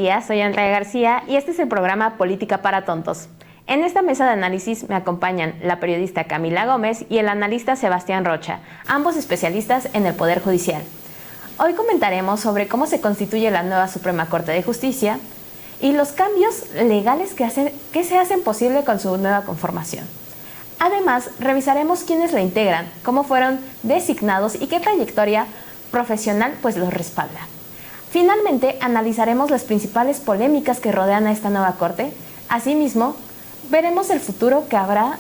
días, soy Andrea García y este es el programa Política para Tontos. En esta mesa de análisis me acompañan la periodista Camila Gómez y el analista Sebastián Rocha, ambos especialistas en el Poder Judicial. Hoy comentaremos sobre cómo se constituye la nueva Suprema Corte de Justicia y los cambios legales que se hacen posible con su nueva conformación. Además, revisaremos quiénes la integran, cómo fueron designados y qué trayectoria profesional pues los respalda. Finalmente, analizaremos las principales polémicas que rodean a esta nueva Corte. Asimismo, veremos el futuro que habrá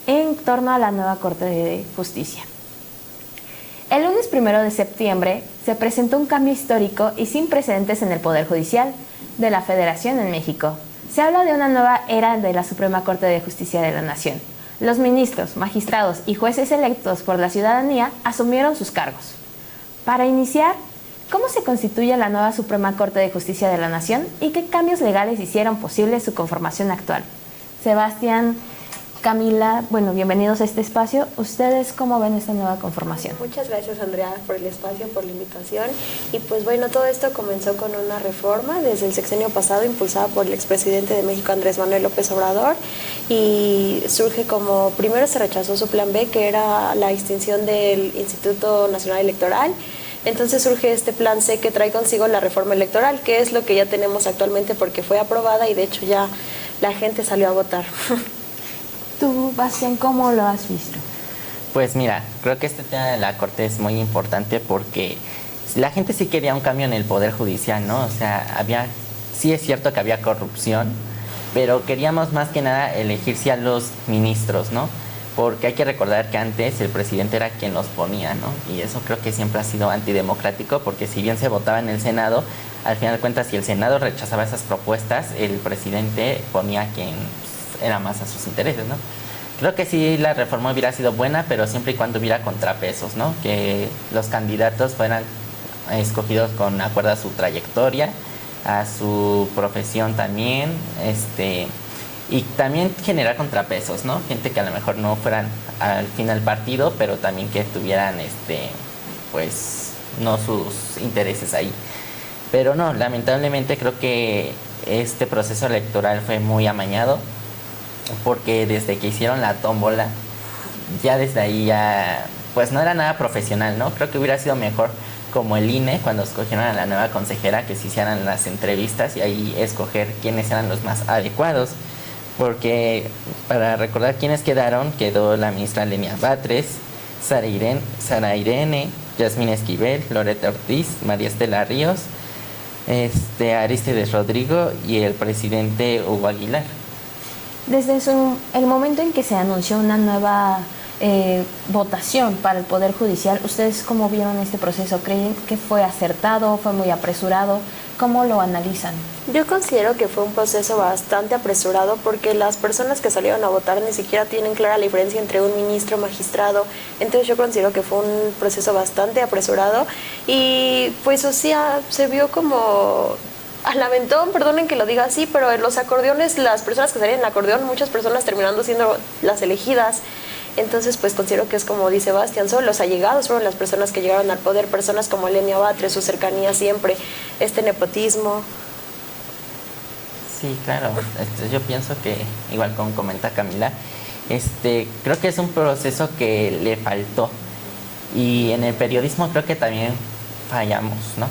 en torno a la nueva Corte de Justicia. El lunes 1 de septiembre se presentó un cambio histórico y sin precedentes en el Poder Judicial de la Federación en México. Se habla de una nueva era de la Suprema Corte de Justicia de la Nación. Los ministros, magistrados y jueces electos por la ciudadanía asumieron sus cargos. Para iniciar, ¿cómo se constituye la nueva Suprema Corte de Justicia de la Nación y qué cambios legales hicieron posible su conformación actual? Sebastián, Camila, bienvenidos a este espacio. ¿Ustedes cómo ven esta nueva conformación? Muchas gracias, Andrea, por el espacio, por la invitación. Y todo esto comenzó con una reforma desde el sexenio pasado impulsada por el expresidente de México, Andrés Manuel López Obrador, y surge como, primero se rechazó su plan B, que era la extinción del Instituto Nacional Electoral. Entonces surge este plan C que trae consigo la reforma electoral, que es lo que ya tenemos actualmente porque fue aprobada y de hecho ya la gente salió a votar. Tú, Bastián, ¿cómo lo has visto? Pues mira, creo que este tema de la Corte es muy importante porque la gente sí quería un cambio en el Poder Judicial, ¿no? O sea, sí es cierto que había corrupción, pero queríamos más que nada elegir sí a los ministros, ¿no? Porque hay que recordar que antes el presidente era quien los ponía, ¿no? Y eso creo que siempre ha sido antidemocrático, porque si bien se votaba en el Senado, al final de cuentas, si el Senado rechazaba esas propuestas, el presidente ponía a quien era más a sus intereses, ¿no? Creo que sí la reforma hubiera sido buena, pero siempre y cuando hubiera contrapesos, ¿no? Que los candidatos fueran escogidos con acuerdo a su trayectoria, a su profesión también, y también generar contrapesos, ¿no? Gente que a lo mejor no fueran al final partido, pero también que tuvieran, no sus intereses ahí. Pero no, lamentablemente creo que este proceso electoral fue muy amañado, porque desde que hicieron la tómbola, ya desde ahí pues no era nada profesional, ¿no? Creo que hubiera sido mejor como el INE, cuando escogieron a la nueva consejera, que se hicieran las entrevistas y ahí escoger quiénes eran los más adecuados. Porque para recordar quiénes quedó la ministra Lenia Batres, Sara Irene, Yasmín Esquivel, Loreta Ortiz, María Estela Ríos, Arístides Rodrigo y el presidente Hugo Aguilar. Desde el momento en que se anunció una nueva votación para el Poder Judicial, ¿ustedes cómo vieron este proceso? ¿Creen que fue acertado, fue muy apresurado? ¿Cómo lo analizan? Yo considero que fue un proceso bastante apresurado porque las personas que salieron a votar ni siquiera tienen clara la diferencia entre un ministro, magistrado. Entonces yo considero que fue un proceso bastante apresurado y pues se vio como al aventón, perdonen que lo diga así, pero en los acordeones, las personas que salían en el acordeón, muchas personas terminando siendo las elegidas. Entonces, pues considero que es como dice Sebastián, son los allegados, fueron las personas que llegaron al poder, personas como Lenia Batres, su cercanía siempre, nepotismo. Sí, claro. Yo pienso que, igual como comenta Camila, creo que es un proceso que le faltó. Y en el periodismo creo que también fallamos, ¿no?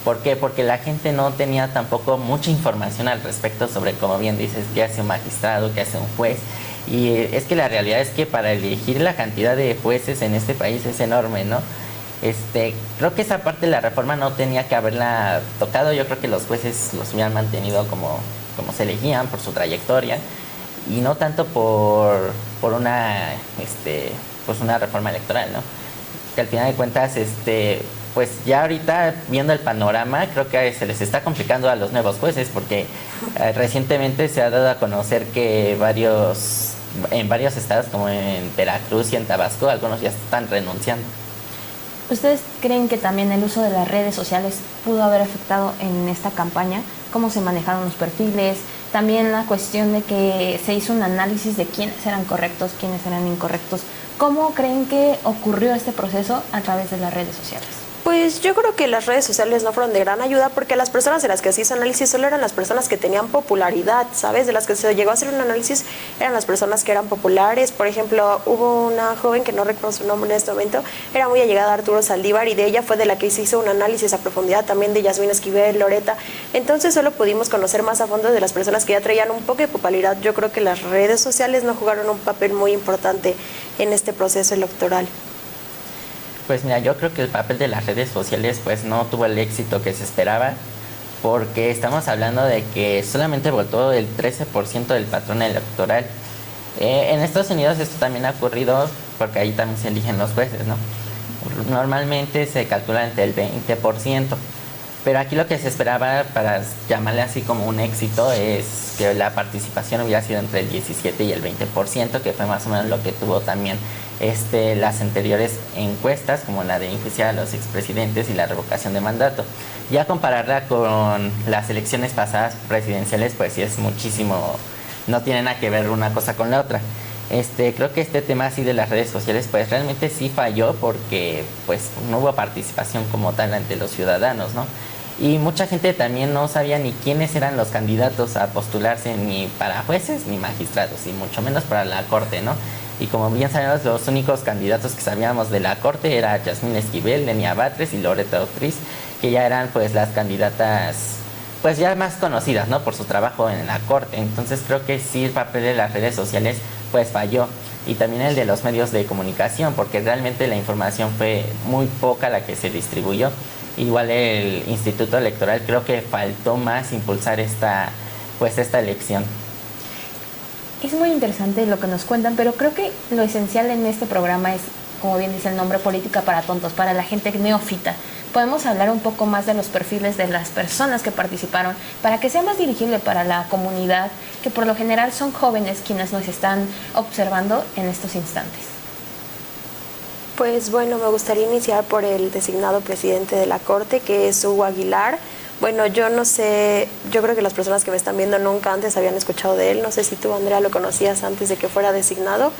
¿Por qué? Porque la gente no tenía tampoco mucha información al respecto sobre, como bien dices, qué hace un magistrado, qué hace un juez. Y es que la realidad es que para elegir la cantidad de jueces en este país es enorme, ¿no? Creo que esa parte de la reforma no tenía que haberla tocado. Yo creo que los jueces los hubieran mantenido como se elegían, por su trayectoria, y no tanto por una reforma electoral, ¿no? Que al final de cuentas, pues ya ahorita viendo el panorama, creo que se les está complicando a los nuevos jueces, porque recientemente se ha dado a conocer que en varios estados, como en Veracruz y en Tabasco, algunos ya están renunciando. ¿Ustedes creen que también el uso de las redes sociales pudo haber afectado en esta campaña? ¿Cómo se manejaron los perfiles? También la cuestión de que se hizo un análisis de quiénes eran correctos, quiénes eran incorrectos. ¿Cómo creen que ocurrió este proceso a través de las redes sociales? Pues yo creo que las redes sociales no fueron de gran ayuda porque las personas de las que se hizo análisis solo eran las personas que tenían popularidad, ¿sabes? De las que se llegó a hacer un análisis eran las personas que eran populares. Por ejemplo, hubo una joven que no recuerdo su nombre en este momento, era muy allegada a Arturo Saldívar y de ella fue de la que se hizo un análisis a profundidad también de Yasmín Esquivel, Loretta. Entonces solo pudimos conocer más a fondo de las personas que ya traían un poco de popularidad. Yo creo que las redes sociales no jugaron un papel muy importante en este proceso electoral. Pues mira, yo creo que el papel de las redes sociales pues no tuvo el éxito que se esperaba, porque estamos hablando de que solamente votó el 13% del padrón electoral. En Estados Unidos esto también ha ocurrido porque ahí también se eligen los jueces, ¿no? Normalmente se calcula entre el 20%, pero aquí lo que se esperaba, para llamarle así como un éxito, es que la participación hubiera sido entre el 17 y el 20%, que fue más o menos lo que tuvo también las anteriores encuestas, como la de enjuiciar a los expresidentes y la revocación de mandato. Ya compararla con las elecciones pasadas presidenciales, pues sí es muchísimo, no tiene nada que ver una cosa con la otra. Creo que este tema así de las redes sociales pues realmente sí falló, porque pues no hubo participación como tal ante los ciudadanos, ¿no? Y mucha gente también no sabía ni quiénes eran los candidatos a postularse, ni para jueces ni magistrados, y mucho menos para la Corte, ¿no? Y como bien sabemos, los únicos candidatos que sabíamos de la Corte era Yasmín Esquivel, Lenia Batres y Loretta Ortiz, que ya eran pues las candidatas pues ya más conocidas, ¿no? Por su trabajo en la Corte. Entonces creo que sí, el papel de las redes sociales pues falló, y también el de los medios de comunicación, porque realmente la información fue muy poca la que se distribuyó. Igual el Instituto Electoral creo que faltó más impulsar esta elección. Es muy interesante lo que nos cuentan, pero creo que lo esencial en este programa es, como bien dice el nombre, política para tontos, para la gente neófita. Podemos hablar un poco más de los perfiles de las personas que participaron para que sea más dirigible para la comunidad, que por lo general son jóvenes quienes nos están observando en estos instantes. Pues bueno, me gustaría iniciar por el designado presidente de la Corte, que es Hugo Aguilar. Bueno, yo no sé, yo creo que las personas que me están viendo nunca antes habían escuchado de él. No sé si tú, Andrea, lo conocías antes de que fuera designado.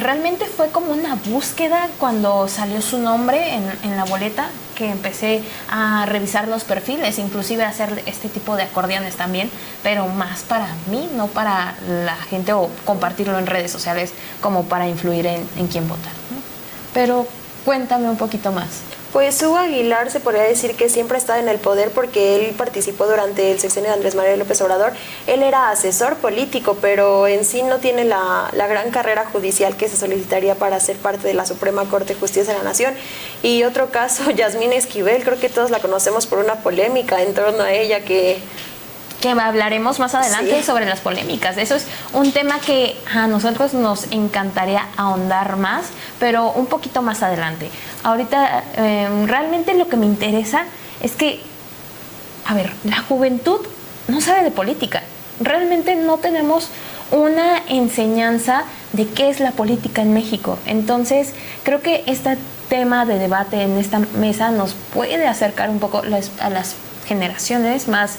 Realmente fue como una búsqueda cuando salió su nombre en la boleta, que empecé a revisar los perfiles, inclusive a hacer este tipo de acordeones también, pero más para mí, no para la gente, o compartirlo en redes sociales como para influir en quién votar, ¿no? Pero cuéntame un poquito más. Pues Hugo Aguilar se podría decir que siempre ha estado en el poder porque él participó durante el sexenio de Andrés Manuel López Obrador. Él era asesor político, pero en sí no tiene la gran carrera judicial que se solicitaría para ser parte de la Suprema Corte de Justicia de la Nación. Y otro caso, Yasmín Esquivel, creo que todos la conocemos por una polémica en torno a ella que hablaremos más adelante, sí, sobre las polémicas. Eso es un tema que a nosotros nos encantaría ahondar más, pero un poquito más adelante. Ahorita realmente lo que me interesa es que, a ver, la juventud no sabe de política. Realmente no tenemos una enseñanza de qué es la política en México. Entonces, creo que este tema de debate en esta mesa nos puede acercar un poco a las generaciones más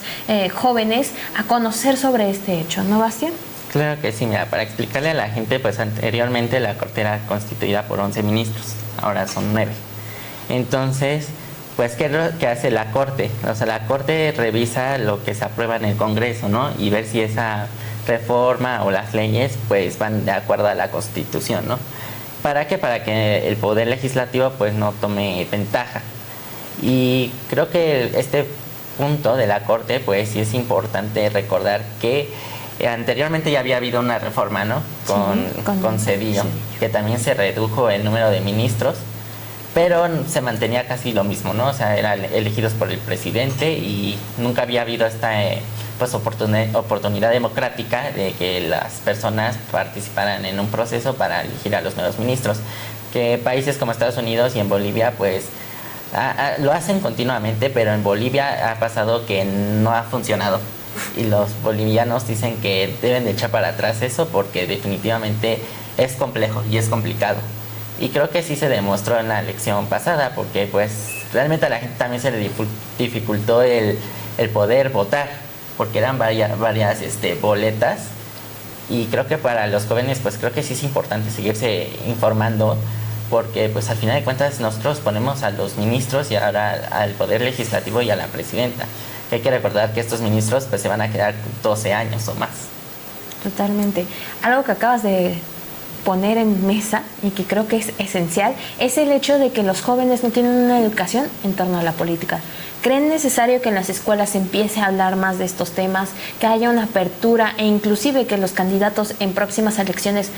jóvenes a conocer sobre este hecho, ¿no, Bastián? Claro que sí, mira, para explicarle a la gente, pues anteriormente la Corte era constituida por 11 ministros, ahora son 9. Entonces, pues, ¿qué es lo que hace la Corte? O sea, la Corte revisa lo que se aprueba en el Congreso, ¿no? Y ver si esa reforma o las leyes, pues, van de acuerdo a la Constitución, ¿no? ¿Para qué? Para que el Poder Legislativo, pues, no tome ventaja. Y creo que este punto de la Corte, pues sí es importante recordar que anteriormente ya había habido una reforma, ¿no? Con Cedillo, que también se redujo el número de ministros, pero se mantenía casi lo mismo, ¿no? O sea, eran elegidos por el presidente y nunca había habido esta pues oportunidad democrática de que las personas participaran en un proceso para elegir a los nuevos ministros. Que países como Estados Unidos y en Bolivia, pues lo hacen continuamente, pero en Bolivia ha pasado que no ha funcionado, y los bolivianos dicen que deben de echar para atrás eso porque definitivamente es complejo y es complicado. Y creo que sí se demostró en la elección pasada, porque pues realmente a la gente también se le dificultó el poder votar, porque eran varias boletas. Y creo que para los jóvenes, pues creo que sí es importante seguirse informando, porque pues al final de cuentas nosotros ponemos a los ministros y ahora al Poder Legislativo y a la Presidenta. Hay que recordar que estos ministros pues se van a quedar 12 años o más. Totalmente. Algo que acabas de poner en mesa y que creo que es esencial es el hecho de que los jóvenes no tienen una educación en torno a la política. ¿Creen necesario que en las escuelas se empiece a hablar más de estos temas, que haya una apertura e inclusive que los candidatos en próximas elecciones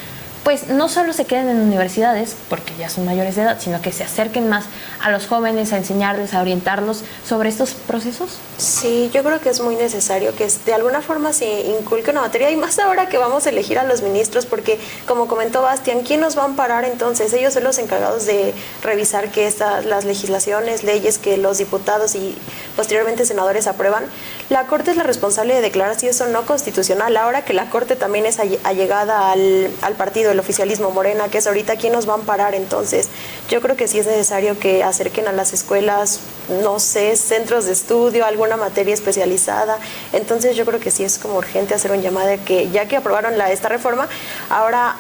pues no solo se queden en universidades, porque ya son mayores de edad, sino que se acerquen más a los jóvenes, a enseñarles, a orientarlos sobre estos procesos? Sí, yo creo que es muy necesario que de alguna forma se inculque una materia, y más ahora que vamos a elegir a los ministros, porque como comentó Bastián, ¿quién nos va a amparar entonces? Ellos son los encargados de revisar que las legislaciones, leyes que los diputados y posteriormente senadores aprueban. La Corte es la responsable de declarar si eso no constitucional. Ahora que la Corte también es allegada al partido, el oficialismo Morena, que es ahorita, ¿quién nos va a amparar? Entonces, yo creo que sí es necesario que acerquen a las escuelas, no sé, centros de estudio, alguna materia especializada. Entonces, yo creo que sí es como urgente hacer un llamado de que, ya que aprobaron esta reforma, ahora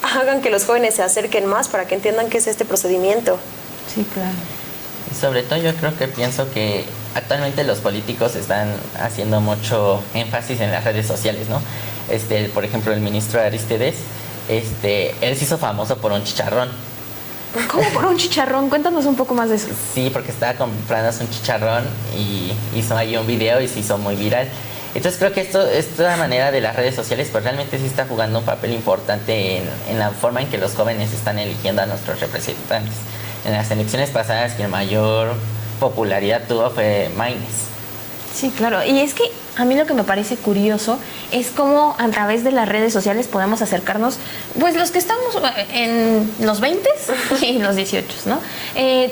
hagan que los jóvenes se acerquen más para que entiendan qué es este procedimiento. Sí, claro. Y sobre todo yo creo que pienso que actualmente los políticos están haciendo mucho énfasis en las redes sociales, ¿no? Por ejemplo, el ministro Arístides, él se hizo famoso por un chicharrón. ¿Cómo por un chicharrón? Cuéntanos un poco más de eso. Sí, porque estaba comprándose un chicharrón y hizo ahí un video y se hizo muy viral. Entonces creo que esta manera de las redes sociales pues realmente sí está jugando un papel importante en la forma en que los jóvenes están eligiendo a nuestros representantes. En las elecciones pasadas quien mayor popularidad tuvo fue Maynes. Sí, claro. Y es que a mí lo que me parece curioso es cómo a través de las redes sociales podemos acercarnos, pues los que estamos en los 20 y los 18, ¿no?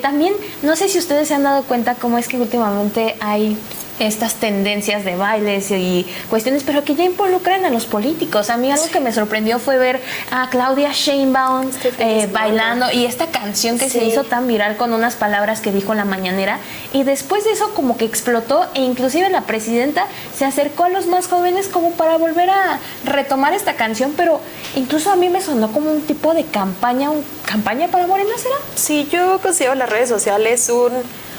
También, no sé si ustedes se han dado cuenta cómo es que últimamente hay estas tendencias de bailes y cuestiones, pero que ya involucran a los políticos. A mí algo que me sorprendió fue ver a Claudia Sheinbaum bailando, y esta canción que se hizo tan viral con unas palabras que dijo en la mañanera, y después de eso como que explotó, e inclusive la presidenta se acercó a los más jóvenes como para volver a retomar esta canción, pero incluso a mí me sonó como un tipo de campaña para Morena, ¿será? Sí, yo considero las redes sociales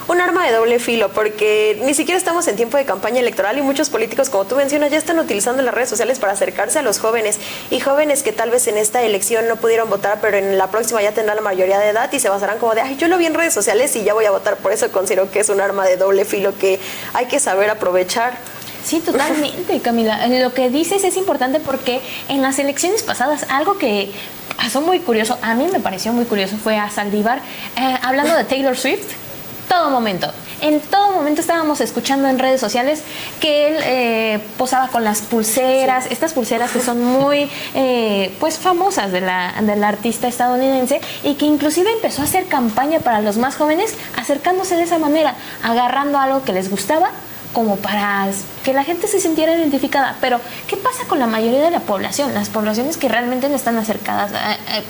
un arma de doble filo, porque ni siquiera estamos en tiempo de campaña electoral y muchos políticos, como tú mencionas, ya están utilizando las redes sociales para acercarse a los jóvenes, y jóvenes que tal vez en esta elección no pudieron votar, pero en la próxima ya tendrán la mayoría de edad y se basarán como de, ay, yo lo vi en redes sociales y ya voy a votar. Por eso considero que es un arma de doble filo que hay que saber aprovechar. Sí, totalmente, Camila. Lo que dices es importante porque en las elecciones pasadas, algo que pasó muy curioso, a mí me pareció muy curioso, fue a Saldívar, hablando de Taylor Swift. En todo momento estábamos escuchando en redes sociales que él posaba con las pulseras, estas pulseras que son muy pues famosas de la artista estadounidense, y que inclusive empezó a hacer campaña para los más jóvenes acercándose de esa manera, agarrando algo que les gustaba como para que la gente se sintiera identificada. Pero, ¿qué pasa con la mayoría de la población? Las poblaciones que realmente no están acercadas,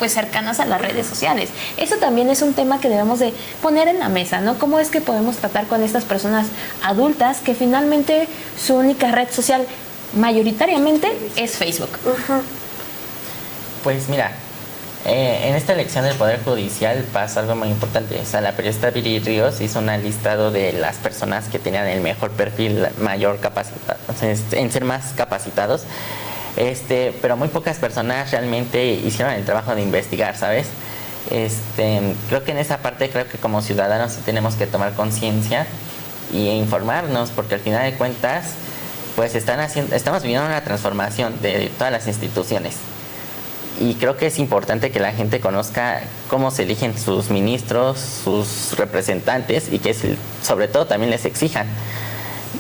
pues cercanas a las redes sociales. Eso también es un tema que debemos de poner en la mesa, ¿no? ¿Cómo es que podemos tratar con estas personas adultas que finalmente su única red social mayoritariamente es Facebook? Pues mira, en esta elección del Poder Judicial pasó algo muy importante. O sea, la periodista Viri Ríos hizo un listado de las personas que tenían el mejor perfil, mayor capacidad, o sea, en ser más capacitados. Pero muy pocas personas realmente hicieron el trabajo de investigar, ¿sabes? Creo que en esa parte, creo que como ciudadanos sí tenemos que tomar conciencia e informarnos, porque al final de cuentas, pues estamos viviendo una transformación de todas las instituciones. Y creo que es importante que la gente conozca cómo se eligen sus ministros, sus representantes, y que sobre todo también les exijan.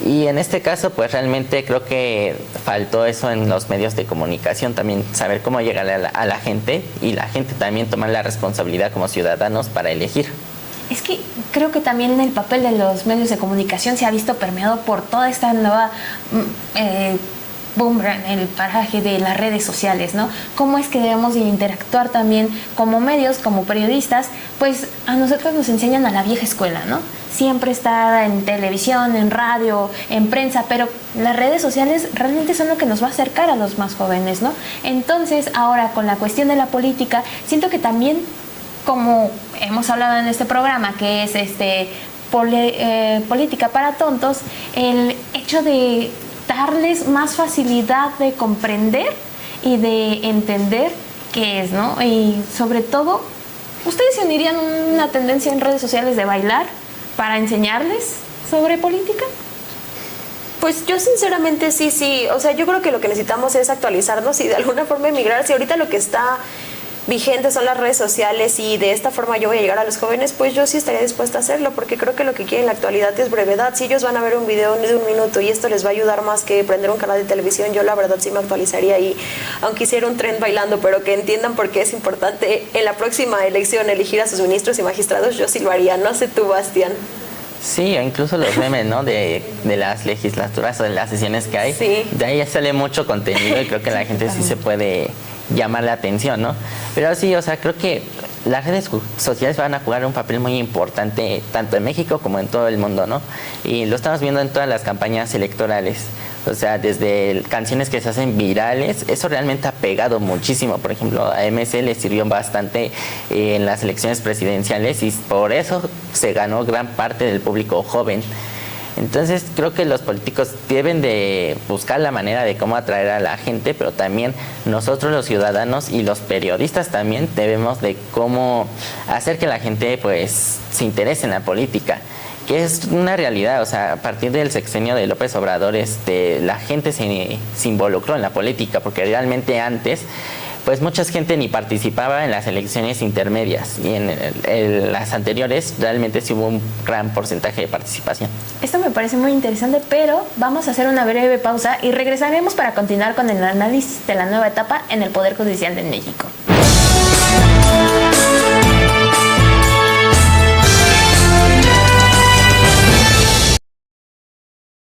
Y en este caso, pues realmente creo que faltó eso en los medios de comunicación, también saber cómo llegar a la gente, y la gente también tomar la responsabilidad como ciudadanos para elegir. Es que creo que también el papel de los medios de comunicación se ha visto permeado por toda esta nueva boom en el paraje de las redes sociales, ¿no? ¿Cómo es que debemos de interactuar también como medios, como periodistas? Pues a nosotros nos enseñan a la vieja escuela, ¿no? Siempre estar en televisión, en radio, en prensa, pero las redes sociales realmente son lo que nos va a acercar a los más jóvenes, ¿no? Entonces, ahora con la cuestión de la política, siento que también como hemos hablado en este programa, que es política para tontos, el hecho de darles más facilidad de comprender y de entender qué es, ¿no? Y sobre todo, ¿ustedes se unirían a una tendencia en redes sociales de bailar para enseñarles sobre política? Pues yo sinceramente sí. O sea, yo creo que lo que necesitamos es actualizarnos y de alguna forma emigrar. Si ahorita lo que está vigente son las redes sociales y de esta forma yo voy a llegar a los jóvenes, pues yo sí estaría dispuesta a hacerlo, porque creo que lo que quieren en la actualidad es brevedad. Si ellos van a ver un video de 1 minuto y esto les va a ayudar más que prender un canal de televisión, yo la verdad sí me actualizaría, y aunque hiciera un tren bailando, pero que entiendan por qué es importante en la próxima elección elegir a sus ministros y magistrados, yo sí lo haría. No sé tú, Bastián. Sí, incluso los memes, ¿no? De las legislaturas o de las sesiones que hay. Sí. De ahí ya sale mucho contenido y creo que la gente sí se puede llamar la atención, ¿no? Pero sí, o sea, creo que las redes sociales van a jugar un papel muy importante tanto en México como en todo el mundo, ¿no? Y lo estamos viendo en todas las campañas electorales. O sea, desde canciones que se hacen virales, eso realmente ha pegado muchísimo. Por ejemplo, a MC le sirvió bastante en las elecciones presidenciales y por eso se ganó gran parte del público joven. Entonces creo que los políticos deben de buscar la manera de cómo atraer a la gente, pero también nosotros los ciudadanos y los periodistas también debemos de cómo hacer que la gente pues se interese en la política, que es una realidad. O sea, a partir del sexenio de López Obrador, la gente se involucró en la política, porque realmente antes pues mucha gente ni participaba en las elecciones intermedias, y en las anteriores realmente sí hubo un gran porcentaje de participación. Esto me parece muy interesante, pero vamos a hacer una breve pausa y regresaremos para continuar con el análisis de la nueva etapa en el Poder Judicial de México.